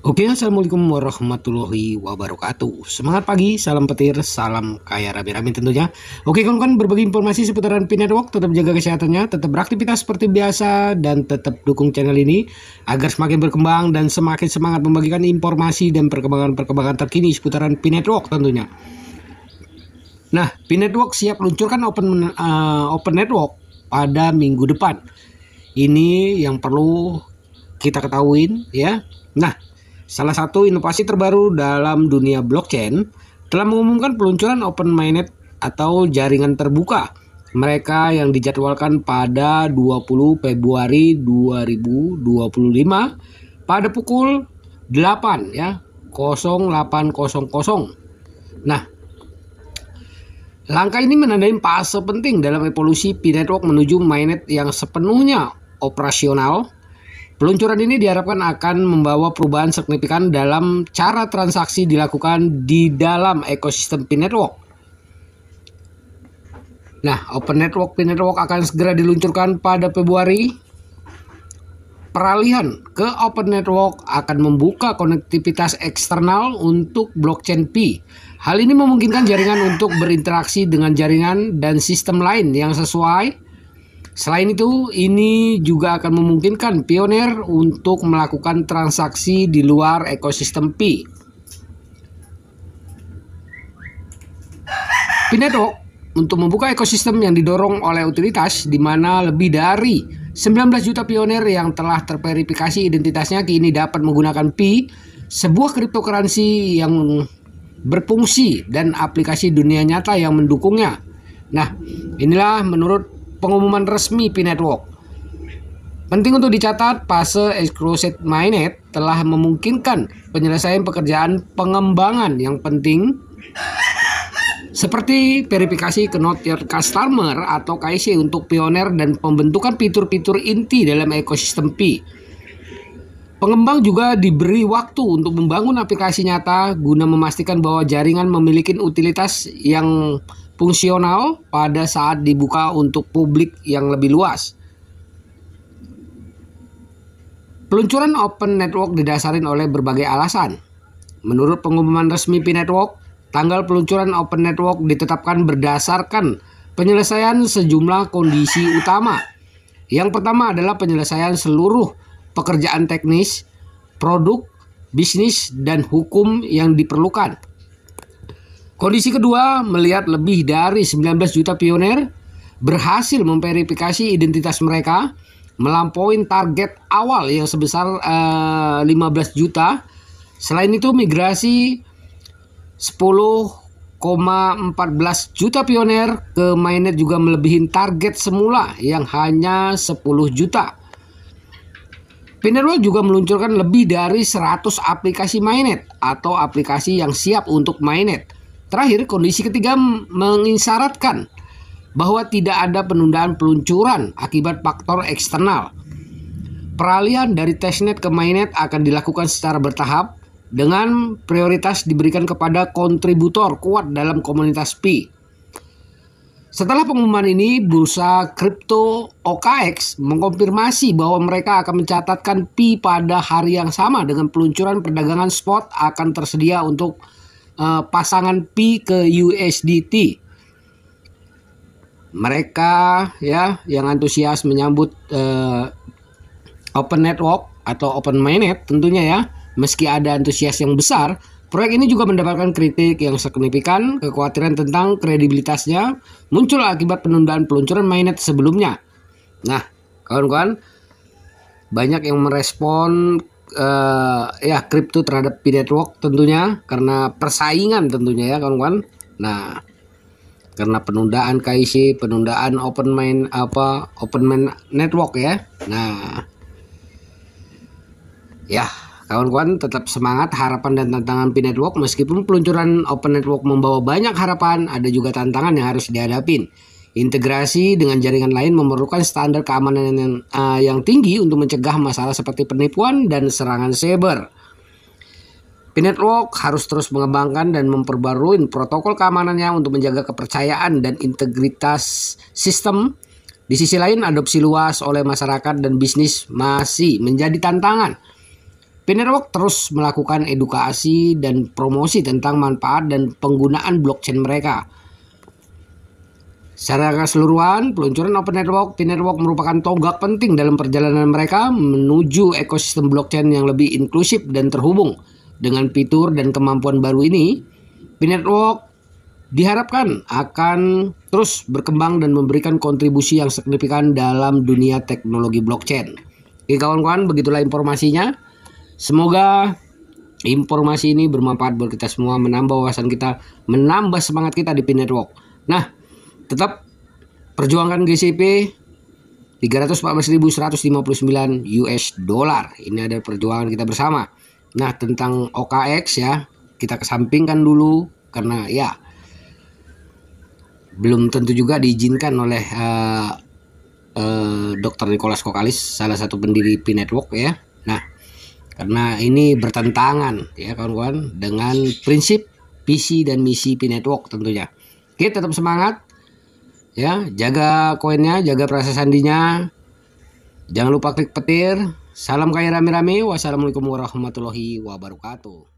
Oke, assalamualaikum warahmatullahi wabarakatuh. Semangat pagi, salam petir, salam kaya rame-rame tentunya. Oke, kawan-kawan, berbagi informasi seputaran Pi Network. Tetap jaga kesehatannya, tetap beraktivitas seperti biasa, dan tetap dukung channel ini agar semakin berkembang dan semakin semangat membagikan informasi dan perkembangan-perkembangan terkini seputaran Pi Network tentunya. Nah, Pi Network siap luncurkan open network pada minggu depan. Ini yang perlu kita ketahui ya. Nah, salah satu inovasi terbaru dalam dunia blockchain telah mengumumkan peluncuran Open Mainnet atau jaringan terbuka mereka yang dijadwalkan pada 20 Februari 2025 pada pukul 8 ya 08.00. Nah, langkah ini menandai fase penting dalam evolusi Pi Network menuju mainnet yang sepenuhnya operasional. Peluncuran ini diharapkan akan membawa perubahan signifikan dalam cara transaksi dilakukan di dalam ekosistem Pi Network. Nah, Open Network Pi Network akan segera diluncurkan pada Februari. Peralihan ke Open Network akan membuka konektivitas eksternal untuk blockchain Pi. Hal ini memungkinkan jaringan untuk berinteraksi dengan jaringan dan sistem lain yang sesuai. Selain itu, ini juga akan memungkinkan pioner untuk melakukan transaksi di luar ekosistem Pi. Pi Network untuk membuka ekosistem yang didorong oleh utilitas di mana lebih dari 19 juta pioner yang telah terverifikasi identitasnya kini dapat menggunakan Pi, sebuah cryptocurrency yang berfungsi dan aplikasi dunia nyata yang mendukungnya. Nah, inilah menurut pengumuman resmi Pi Network. Penting untuk dicatat, fase Exclusive Mainnet telah memungkinkan penyelesaian pekerjaan pengembangan yang penting seperti verifikasi ke Know Your Customer atau KYC untuk pioner dan pembentukan fitur-fitur inti dalam ekosistem Pi. Pengembang juga diberi waktu untuk membangun aplikasi nyata guna memastikan bahwa jaringan memiliki utilitas yang fungsional pada saat dibuka untuk publik yang lebih luas. Peluncuran Open Network didasari oleh berbagai alasan. Menurut pengumuman resmi Pi Network, tanggal peluncuran Open Network ditetapkan berdasarkan penyelesaian sejumlah kondisi utama. Yang pertama adalah penyelesaian seluruh pekerjaan teknis, produk, bisnis, dan hukum yang diperlukan. Kondisi kedua, melihat lebih dari 19 juta pioner berhasil memverifikasi identitas mereka, melampaui target awal yang sebesar 15 juta. Selain itu, migrasi 10,14 juta pioner ke mainnet juga melebihi target semula yang hanya 10 juta. Pi Network juga meluncurkan lebih dari 100 aplikasi mainnet atau aplikasi yang siap untuk mainnet. Terakhir, kondisi ketiga mengisyaratkan bahwa tidak ada penundaan peluncuran akibat faktor eksternal. Peralihan dari testnet ke mainnet akan dilakukan secara bertahap dengan prioritas diberikan kepada kontributor kuat dalam komunitas Pi. Setelah pengumuman ini, bursa kripto OKX mengkonfirmasi bahwa mereka akan mencatatkan Pi pada hari yang sama dengan peluncuran perdagangan spot akan tersedia untuk pasangan Pi ke USDT. Mereka ya yang antusias menyambut Open Network atau Open Mainnet tentunya ya, meski ada antusias yang besar, proyek ini juga mendapatkan kritik yang signifikan. Kekhawatiran tentang kredibilitasnya muncul akibat penundaan peluncuran mainnet sebelumnya. Nah, kawan-kawan, banyak yang merespon ya kripto terhadap Pi Network tentunya karena persaingan tentunya ya kawan-kawan. Nah, karena penundaan KYC, penundaan Open Mainnet Network ya. Nah, ya kawan-kawan, tetap semangat. Harapan dan tantangan Pi Network. Meskipun peluncuran Open Network membawa banyak harapan, ada juga tantangan yang harus dihadapin. Integrasi dengan jaringan lain memerlukan standar keamanan yang tinggi untuk mencegah masalah seperti penipuan dan serangan cyber. Pi Network harus terus mengembangkan dan memperbarui protokol keamanannya untuk menjaga kepercayaan dan integritas sistem. Di sisi lain, adopsi luas oleh masyarakat dan bisnis masih menjadi tantangan. Pi Network terus melakukan edukasi dan promosi tentang manfaat dan penggunaan blockchain mereka. Secara keseluruhan, peluncuran Open Network, Pi Network merupakan tonggak penting dalam perjalanan mereka menuju ekosistem blockchain yang lebih inklusif dan terhubung. Dengan fitur dan kemampuan baru ini, Pi Network diharapkan akan terus berkembang dan memberikan kontribusi yang signifikan dalam dunia teknologi blockchain. Oke kawan-kawan, begitulah informasinya. Semoga informasi ini bermanfaat buat kita semua, menambah wawasan kita, menambah semangat kita di Pi Network. Nah, tetap perjuangkan GCP 314.159 US dollar. Ini ada perjuangan kita bersama. Nah, tentang OKX ya, kita kesampingkan dulu karena ya belum tentu juga diizinkan oleh Dr. Nicholas Kokalis, salah satu pendiri Pi Network ya. Nah, karena ini bertentangan ya kawan-kawan dengan prinsip, visi dan misi Pi Network tentunya. Oke, tetap semangat. Ya, jaga koinnya, jaga proses sandinya. Jangan lupa klik petir. Salam kaya rame-rame. Wassalamualaikum warahmatullahi wabarakatuh.